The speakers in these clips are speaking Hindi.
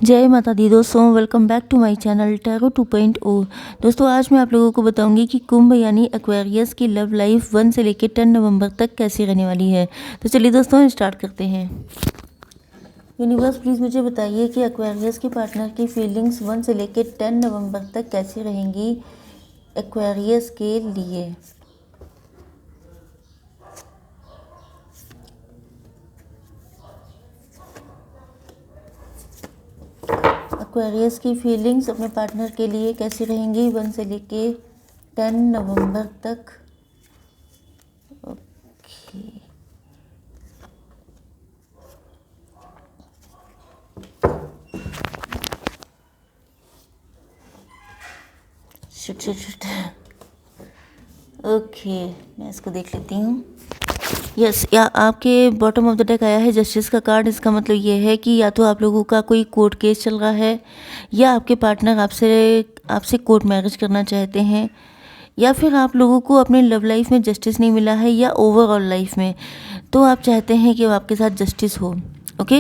जय माता दी दोस्तों, welcome back to my channel tarot 2.0। दोस्तों आज मैं आप लोगों को बताऊंगी कि कुंभ यानी एक्वेरियस की लव लाइफ 1 से लेकर 10 नवंबर तक कैसी रहने वाली है। तो चलिए दोस्तों स्टार्ट करते हैं। यूनिवर्स प्लीज़ मुझे बताइए कि एक्वेरियस के पार्टनर की फीलिंग्स 1 से लेकर 10 नवंबर तक कैसी रहेंगी एक्वेरियस के लिए। एक्वेरियस की फीलिंग्स अपने पार्टनर के लिए कैसी रहेंगी 1 से लेके 10 नवंबर तक। Okay, shoot. ओके, मैं इसको देख लेती हूँ। यस या आपके बॉटम ऑफ द डेक आया है जस्टिस का कार्ड। इसका मतलब ये है कि या तो आप लोगों का कोई कोर्ट केस चल रहा है, या आपके पार्टनर आपसे कोर्ट मैरिज करना चाहते हैं, या फिर आप लोगों को अपने लव लाइफ में जस्टिस नहीं मिला है, या ओवरऑल लाइफ में तो आप चाहते हैं कि आपके साथ जस्टिस हो। ओके,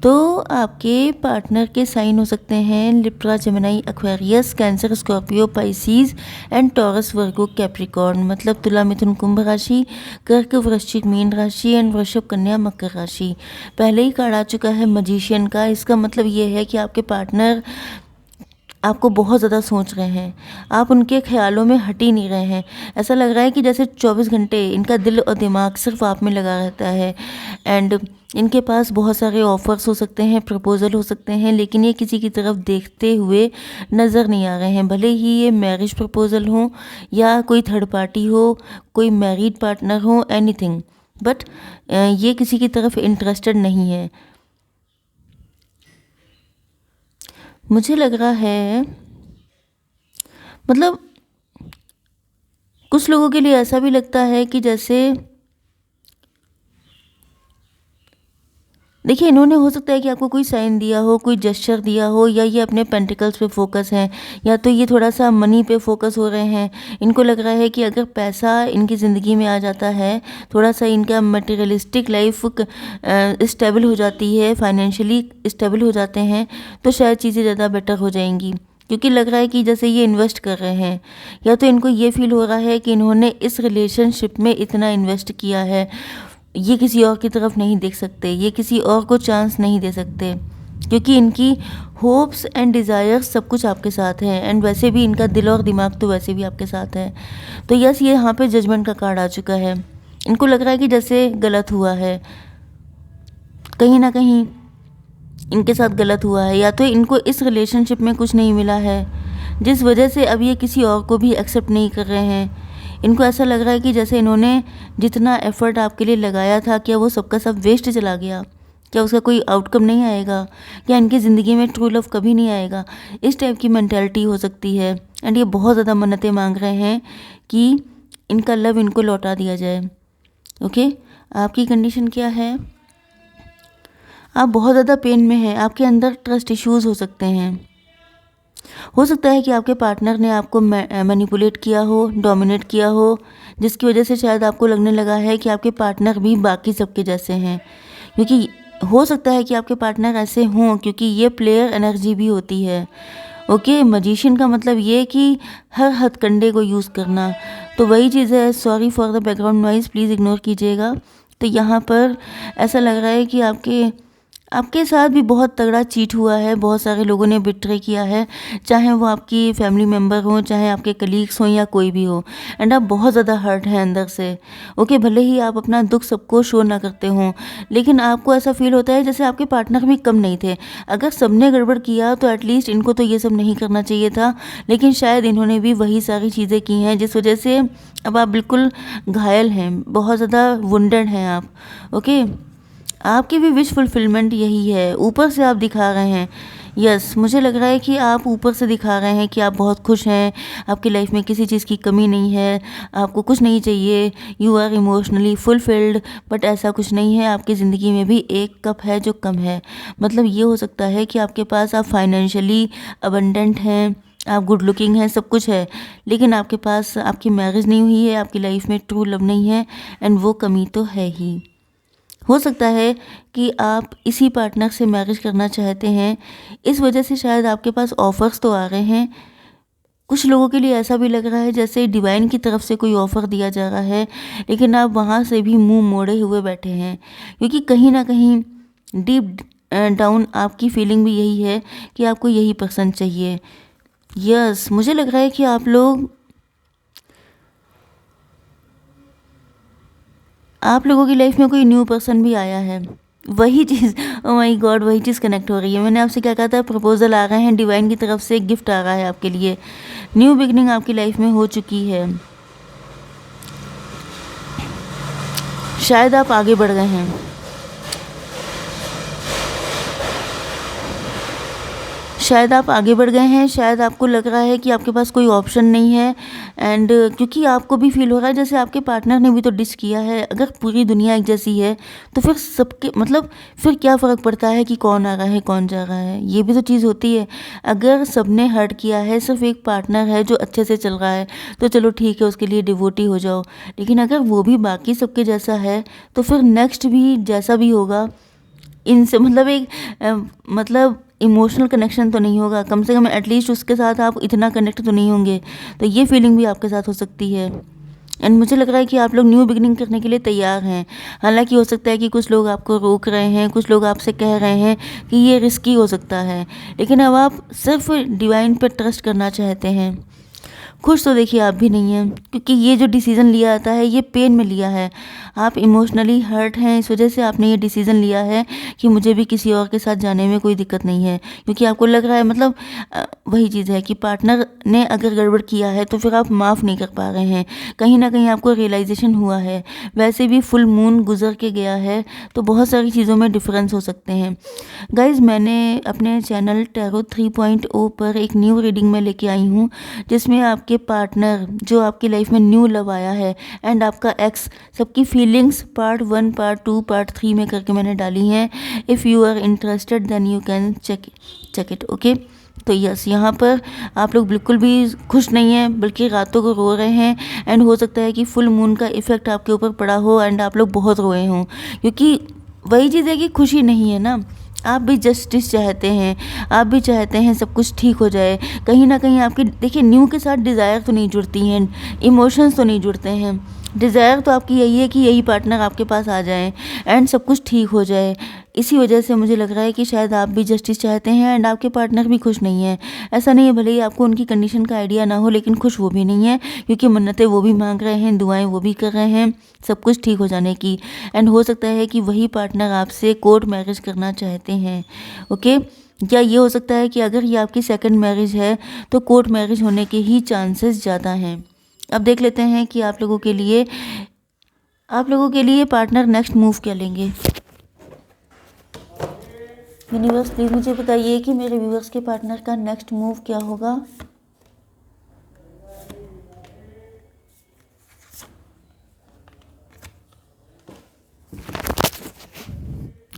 तो आपके पार्टनर के साइन हो सकते हैं Libra, Gemini, Aquarius, cancer, Scorpio, Pisces and taurus, Virgo, Capricorn. मतलब तुला, मिथुन, कुंभ राशि, कर्क, वृश्चिक, मीन राशि एंड वृषभ, कन्या, मकर राशि। पहले ही कार्ड आ चुका है मजिशियन का। इसका मतलब ये है कि आपके पार्टनर आपको बहुत ज़्यादा सोच रहे हैं, आप उनके ख्यालों में हट ही नहीं रहे हैं। ऐसा लग रहा है कि जैसे 24 घंटे इनका दिल और दिमाग सिर्फ आप में लगा रहता है। एंड इनके पास बहुत सारे ऑफर्स हो सकते हैं, प्रपोजल हो सकते हैं, लेकिन ये किसी की तरफ देखते हुए नज़र नहीं आ रहे हैं। भले ही ये मैरिज प्रपोजल हो या कोई थर्ड पार्टी हो, कोई मैरिड पार्टनर हो, एनीथिंग, बट ये किसी की तरफ इंटरेस्टेड नहीं है। मुझे लग रहा है मतलब कुछ लोगों के लिए ऐसा भी लगता है कि जैसे देखिए, इन्होंने हो सकता है कि आपको कोई साइन दिया हो, कोई जेस्चर दिया हो, या ये अपने पेंटिकल्स पे फोकस हैं, या तो ये थोड़ा सा मनी पे फोकस हो रहे हैं। इनको लग रहा है कि अगर पैसा इनकी ज़िंदगी में आ जाता है, थोड़ा सा इनका मटेरियलिस्टिक लाइफ स्टेबल हो जाती है, फाइनेंशियली स्टेबल हो जाते हैं, तो शायद चीज़ें ज़्यादा बेटर हो जाएंगी। क्योंकि लग रहा है कि जैसे ये इन्वेस्ट कर रहे हैं, या तो इनको ये फील हो रहा है कि इन्होंने इस रिलेशनशिप में इतना इन्वेस्ट किया है, ये किसी और की तरफ नहीं देख सकते, ये किसी और को चांस नहीं दे सकते, क्योंकि इनकी होप्स एंड डिज़ायर्स सब कुछ आपके साथ है। एंड वैसे भी इनका दिल और दिमाग तो वैसे भी आपके साथ है। तो यस, ये यहाँ पे जजमेंट का कार्ड आ चुका है। इनको लग रहा है कि जैसे गलत हुआ है, कहीं ना कहीं इनके साथ गलत हुआ है, या तो इनको इस रिलेशनशिप में कुछ नहीं मिला है जिस वजह से अब ये किसी और को भी एक्सेप्ट नहीं कर रहे हैं। इनको ऐसा लग रहा है कि जैसे इन्होंने जितना एफर्ट आपके लिए लगाया था, क्या वो सबका सब वेस्ट चला गया, क्या उसका कोई आउटकम नहीं आएगा, क्या इनकी ज़िंदगी में ट्रू लव कभी नहीं आएगा। इस टाइप की मेंटालिटी हो सकती है। एंड ये बहुत ज़्यादा मन्नतें मांग रहे हैं कि इनका लव इनको लौटा दिया जाए। ओके, आपकी कंडीशन क्या है? आप बहुत ज़्यादा पेन में हैं, आपके अंदर ट्रस्ट इश्यूज़ हो सकते हैं। हो सकता है कि आपके पार्टनर ने आपको मैनिपुलेट किया हो, डोमिनेट किया हो, जिसकी वजह से शायद आपको लगने लगा है कि आपके पार्टनर भी बाकी सबके जैसे हैं। क्योंकि हो सकता है कि आपके पार्टनर ऐसे हों, क्योंकि ये प्लेयर एनर्जी भी होती है। ओके, मजिशियन का मतलब ये कि हर हथकंडे को यूज़ करना, तो वही चीज़ है। Sorry for the background noise, please ignore कीजिएगा। तो यहाँ पर ऐसा लग रहा है कि आपके साथ भी बहुत तगड़ा चीट हुआ है, बहुत सारे लोगों ने बिट्रे किया है, चाहे वो आपकी फैमिली मेम्बर हो, चाहे आपके कलीग्स हों, या कोई भी हो। एंड आप बहुत ज़्यादा हर्ट हैं अंदर से। ओके, भले ही आप अपना दुख सबको शो ना करते हों, लेकिन आपको ऐसा फील होता है जैसे आपके पार्टनर भी कम नहीं थे। अगर सबने गड़बड़ किया तो एटलीस्ट इनको तो ये सब नहीं करना चाहिए था, लेकिन शायद इन्होंने भी वही सारी चीज़ें की हैं जिस वजह से अब आप बिल्कुल घायल हैं, बहुत ज़्यादा वुंडेड हैं आप। ओके, आपकी भी विश फुलफिलमेंट यही है, ऊपर से आप दिखा रहे हैं। यस, मुझे लग रहा है कि आप ऊपर से दिखा रहे हैं कि आप बहुत खुश हैं, आपकी लाइफ में किसी चीज़ की कमी नहीं है, आपको कुछ नहीं चाहिए, you are emotionally fulfilled. But ऐसा कुछ नहीं है, आपकी ज़िंदगी में भी एक कप है जो कम है। मतलब ये हो सकता है कि आपके पास आप फाइनेंशियली अबंडेंट हैं, आप गुड लुकिंग हैं, सब कुछ है, लेकिन आपके पास आपकी मैरिज नहीं हुई है, आपकी लाइफ में ट्रू लव नहीं है, एंड वो कमी तो है ही। हो सकता है कि आप इसी पार्टनर से मैरिज करना चाहते हैं, इस वजह से शायद आपके पास ऑफ़र्स तो आ रहे हैं। कुछ लोगों के लिए ऐसा भी लग रहा है जैसे डिवाइन की तरफ से कोई ऑफ़र दिया जा रहा है, लेकिन आप वहाँ से भी मुंह मोड़े हुए बैठे हैं, क्योंकि कहीं ना कहीं डीप डाउन आपकी फीलिंग भी यही है कि आपको यही पसंद चाहिए। यस, मुझे लग रहा है कि आप लोगों की लाइफ में कोई न्यू पर्सन भी आया है। वही चीज़, ओ माय गॉड, वही चीज़ कनेक्ट हो रही है। मैंने आपसे क्या कहा था, प्रपोजल आ रहे हैं, डिवाइन की तरफ से एक गिफ्ट आ रहा है आपके लिए। न्यू बिगनिंग आपकी लाइफ में हो चुकी है। शायद आप आगे बढ़ गए हैं। शायद आप आगे बढ़ गए हैं, शायद आपको लग रहा है कि आपके पास कोई ऑप्शन नहीं है। एंड क्योंकि आपको भी फील हो रहा है जैसे आपके पार्टनर ने भी तो डिस किया है। अगर पूरी दुनिया एक जैसी है तो फिर सबके मतलब फिर क्या फ़र्क पड़ता है कि कौन आ रहा है कौन जा रहा है, ये भी तो चीज़ होती है। अगर सबने हर्ट किया है, सिर्फ एक पार्टनर है जो अच्छे से चल रहा है, तो चलो ठीक है, उसके लिए डिवोटी हो जाओ। लेकिन अगर वो भी बाकी सबके जैसा है तो फिर नेक्स्ट भी जैसा भी होगा, इनसे मतलब एक मतलब इमोशनल कनेक्शन तो नहीं होगा, कम से कम एटलीस्ट उसके साथ आप इतना कनेक्ट तो नहीं होंगे। तो ये फीलिंग भी आपके साथ हो सकती है। एंड मुझे लग रहा है कि आप लोग न्यू बिगनिंग करने के लिए तैयार हैं। हालांकि हो सकता है कि कुछ लोग आपको रोक रहे हैं, कुछ लोग आपसे कह रहे हैं कि ये रिस्की हो सकता है, लेकिन अब आप सिर्फ डिवाइन पर ट्रस्ट करना चाहते हैं। खुश तो देखिए आप भी नहीं हैं, क्योंकि ये जो डिसीज़न लिया जाता है ये पेन में लिया है। आप इमोशनली हर्ट हैं, इस वजह से आपने ये डिसीज़न लिया है कि मुझे भी किसी और के साथ जाने में कोई दिक्कत नहीं है, क्योंकि आपको लग रहा है मतलब वही चीज़ है कि पार्टनर ने अगर गड़बड़ किया है तो फिर आप माफ़ नहीं कर पा रहे हैं। कहीं ना कहीं आपको रियलाइजेशन हुआ है। वैसे भी फुल मून गुजर के गया है, तो बहुत सारी चीज़ों में डिफरेंस हो सकते हैं। गाइज़, मैंने अपने चैनल टैरो 3.0 पर एक न्यू रीडिंग में लेके आई हूँ, जिसमें आपके पार्टनर जो आपकी लाइफ में न्यू लव आया है एंड आपका एक्स, सबकी फीलिंग्स पार्ट 1, पार्ट 2, पार्ट 3 में करके मैंने डाली हैं। If you are interested then you can check it, okay. तो यस, यहाँ पर आप लोग बिल्कुल भी खुश नहीं हैं, बल्कि रातों को रो रहे हैं। एंड हो सकता है कि फुल मून का इफ़ेक्ट आपके ऊपर पड़ा हो एंड आप लोग बहुत रोए हों, क्योंकि वही चीज़ है कि खुशी नहीं है ना। आप भी जस्टिस चाहते हैं, आप भी चाहते हैं सब कुछ ठीक हो जाए। कहीं ना कहीं आपके देखिए न्यू के साथ डिज़ायर तो नहीं जुड़ती हैं, इमोशंस तो नहीं जुड़ते हैं। डिज़ायर तो आपकी यही है कि यही पार्टनर आपके पास आ जाए एंड सब कुछ ठीक हो जाए। इसी वजह से मुझे लग रहा है कि शायद आप भी जस्टिस चाहते हैं एंड आपके पार्टनर भी खुश नहीं है। ऐसा नहीं है, भले ही आपको उनकी कंडीशन का आइडिया ना हो, लेकिन खुश वो भी नहीं है, क्योंकि मन्नतें वो भी मांग रहे हैं, दुआएं वो भी कर रहे हैं सब कुछ ठीक हो जाने की। एंड हो सकता है कि वही पार्टनर आपसे कोर्ट मैरिज करना चाहते हैं, ओके। या ये हो सकता है कि अगर ये आपकी सेकंड मैरिज है तो कोर्ट मैरिज होने के ही चांसेस ज़्यादा हैं। अब देख लेते हैं कि आप लोगों के लिए पार्टनर नेक्स्ट मूव क्या लेंगे। यूनिवर्स प्लीज़ मुझे बताइए कि मेरे व्यूअर्स के पार्टनर का नेक्स्ट मूव क्या होगा।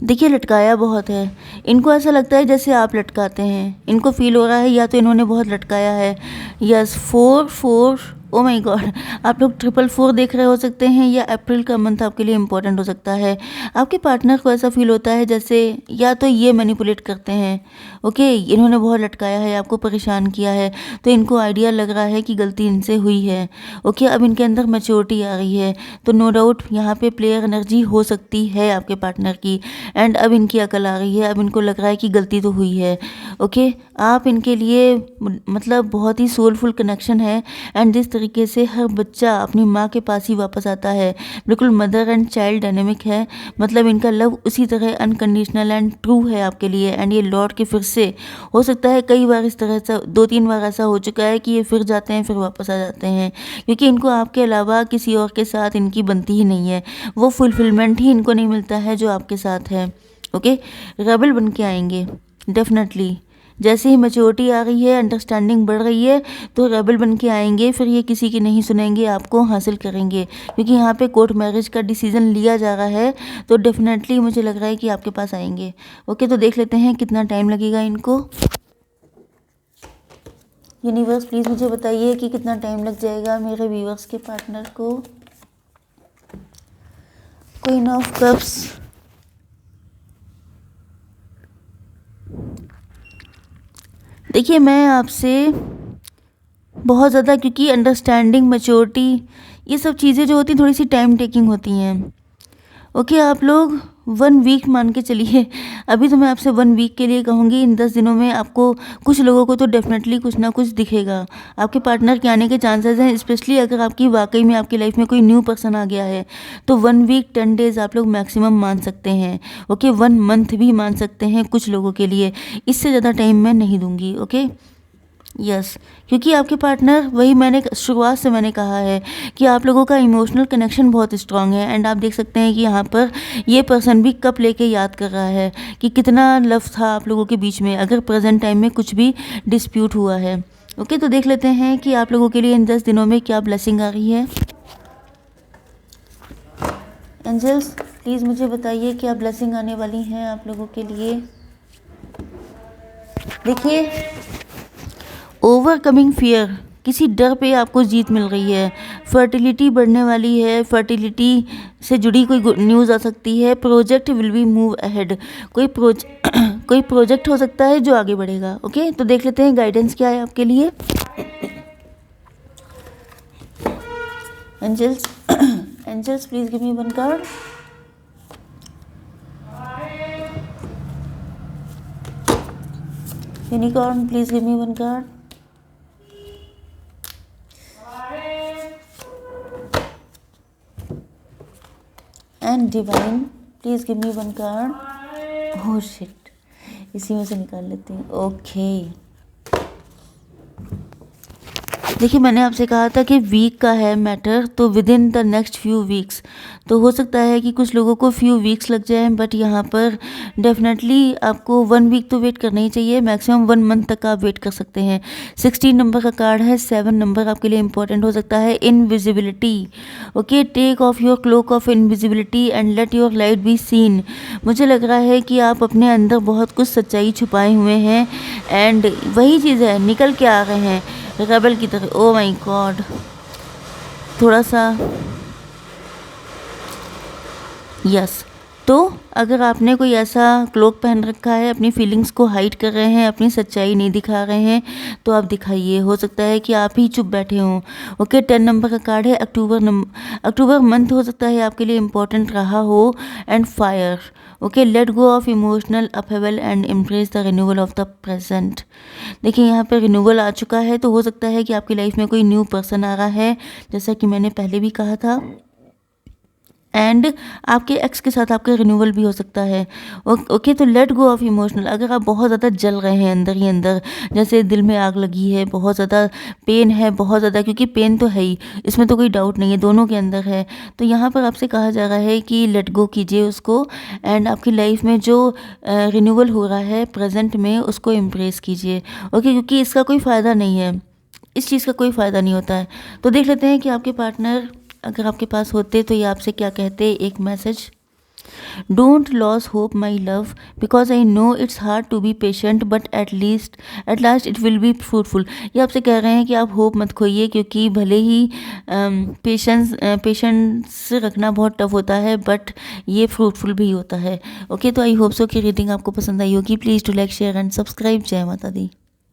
देखिए, लटकाया बहुत है। इनको ऐसा लगता है जैसे आप लटकाते हैं। इनको फील हो रहा है या तो इन्होंने बहुत लटकाया है। यस, 4 ओ माय गॉड, आप लोग 444 देख रहे हो सकते हैं, या अप्रैल का मंथ आपके लिए इम्पोर्टेंट हो सकता है। आपके पार्टनर को ऐसा फील होता है जैसे या तो ये मैनिपुलेट करते हैं, ओके, इन्होंने बहुत लटकाया है, आपको परेशान किया है, तो इनको आइडिया लग रहा है कि गलती इनसे हुई है, ओके। अब इनके अंदर मैच्योरिटी आ रही है, तो नो डाउट यहाँ पे प्लेयर एनर्जी हो सकती है आपके पार्टनर की। एंड अब इनकी अकल आ रही है, अब इनको लग रहा है कि गलती तो हुई है, ओके। आप इनके लिए मतलब बहुत ही सोलफुल कनेक्शन है। एंड जिस तरीके से हर बच्चा अपनी माँ के पास ही वापस आता है, बिल्कुल मदर एंड चाइल्ड डायनेमिक है। मतलब इनका लव उसी तरह अनकंडीशनल एंड ट्रू है आपके लिए। एंड ये लौट के फिर से, हो सकता है कई बार इस तरह से 2-3 बार ऐसा हो चुका है कि ये फिर जाते हैं फिर वापस आ जाते हैं, क्योंकि इनको आपके अलावा किसी और के साथ इनकी बनती ही नहीं है। वो फुलफिलमेंट ही इनको नहीं मिलता है जो आपके साथ है, ओके। रेबल बन के आएंगे डेफिनेटली। जैसे ही मैच्योरिटी आ रही है, अंडरस्टैंडिंग बढ़ रही है, तो रेबल बन के आएंगे। फिर ये किसी की नहीं सुनेंगे, आपको हासिल करेंगे, क्योंकि यहाँ पे कोर्ट मैरिज का डिसीजन लिया जा रहा है। तो डेफिनेटली मुझे लग रहा है कि आपके पास आएंगे, ओके। तो देख लेते हैं कितना टाइम लगेगा इनको। यूनिवर्स प्लीज़ मुझे बताइए कि कितना टाइम लग जाएगा मेरे व्यूअर्स के पार्टनर को। क्वीन ऑफ कप्स, देखिए मैं आपसे बहुत ज़्यादा, क्योंकि अंडरस्टैंडिंग, मैच्योरिटी, ये सब चीज़ें जो होती हैं थोड़ी सी टाइम टेकिंग होती हैं। ओके, आप लोग 1 वीक मान के चलिए। अभी तो मैं आपसे 1 वीक के लिए कहूँगी। इन 10 दिनों में आपको, कुछ लोगों को तो डेफ़िनेटली कुछ ना कुछ दिखेगा। आपके पार्टनर के आने के चांसेस हैं, स्पेशली अगर आपकी वाक़ई में आपकी लाइफ़ में कोई न्यू पर्सन आ गया है, तो 1 वीक 10 डेज़ आप लोग मैक्सिमम मान सकते हैं। ओके, 1 मंथ भी मान सकते हैं कुछ लोगों के लिए। इससे ज़्यादा टाइम मैं नहीं दूँगी। ओके, यस, क्योंकि आपके पार्टनर, वही मैंने शुरुआत से मैंने कहा है कि आप लोगों का इमोशनल कनेक्शन बहुत स्ट्रांग है। एंड आप देख सकते हैं कि यहाँ पर ये पर्सन भी कप लेके याद कर रहा है कि कितना लव था आप लोगों के बीच में, अगर प्रेजेंट टाइम में कुछ भी डिस्प्यूट हुआ है। ओके, तो देख लेते हैं कि आप लोगों के लिए इन 10 दिनों में क्या ब्लेसिंग आ रही है। एंजल्स, प्लीज़ मुझे बताइए क्या ब्लेसिंग आने वाली हैं आप लोगों के लिए। देखिए, ओवरकमिंग फियर, किसी डर पे आपको जीत मिल रही है। फर्टिलिटी बढ़ने वाली है, फर्टिलिटी से जुड़ी कोई गुड न्यूज़ आ सकती है। Project will be move ahead, कोई प्रोजेक्ट हो सकता है जो आगे बढ़ेगा। ओके, तो देख लेते हैं गाइडेंस क्या है आपके लिए। Angels, angels please give me 1 card. Unicorn please give me 1 card. And divine please give me 1 card. Oh shit, इसी में से निकाल लेते हैं। ओके, देखिए मैंने आपसे कहा था कि वीक का है मैटर, तो with in the next few weeks, तो हो सकता है कि कुछ लोगों को फ्यू वीक्स लग जाएं, बट यहाँ पर डेफिनेटली आपको 1 वीक तो वेट करना ही चाहिए। मैक्सिमम 1 मंथ तक आप वेट कर सकते हैं। 16 नंबर का कार्ड है। 7 नंबर आपके लिए इंपॉर्टेंट हो सकता है। Invisibility. Okay, take off your cloak of invisibility and let your light be seen. मुझे लग रहा है कि आप अपने अंदर बहुत कुछ सच्चाई छुपाए हुए हैं, एंड वही चीज़ है, निकल के आ रहे हैं रेबल की तरह। ओ माय गॉड, थोड़ा सा यस। तो अगर आपने कोई ऐसा क्लोक पहन रखा है, अपनी फीलिंग्स को हाइड कर रहे हैं, अपनी सच्चाई नहीं दिखा रहे हैं, तो आप दिखाइए। हो सकता है कि आप ही चुप बैठे हों। ओके, 10 नंबर का कार्ड है। अक्टूबर मंथ हो सकता है आपके लिए इम्पोर्टेंट रहा हो। And fire. Okay, let go of emotional upheaval and embrace the renewal of the present. देखिए यहाँ पे रिन्यूअल आ चुका है, तो हो सकता है कि आपकी लाइफ में कोई न्यू पर्सन आ रहा है, जैसा कि मैंने पहले भी कहा था। एंड आपके एक्स के साथ आपका रिन्यूअल भी हो सकता है। ओके, तो लेट गो ऑफ इमोशनल। अगर आप बहुत ज़्यादा जल रहे हैं अंदर ही अंदर, जैसे दिल में आग लगी है, बहुत ज़्यादा पेन है, बहुत ज़्यादा, क्योंकि पेन तो है ही, इसमें तो कोई डाउट नहीं है, दोनों के अंदर है। तो यहाँ पर आपसे कहा जा रहा है कि लेट गो कीजिए उसको, एंड आपकी लाइफ में जो रिन्यूअल हो रहा है प्रेजेंट में, उसको एम्ब्रेस कीजिए। ओके, क्योंकि इसका कोई फ़ायदा नहीं है, इस चीज़ का कोई फ़ायदा नहीं होता है। तो देख लेते हैं कि आपके पार्टनर अगर आपके पास होते तो ये आपसे क्या कहते। एक message. Don't loss hope my love, because I know it's hard to be patient, but at last it will be fruitful. ये आपसे कह रहे हैं कि आप होप मत खोइए, क्योंकि भले ही पेशेंस रखना बहुत टफ होता है, बट ये फ्रूटफुल भी होता है। ओके, तो आई होप सो कि रीडिंग आपको पसंद आई होगी। Please to like, share and subscribe. जय माता दी।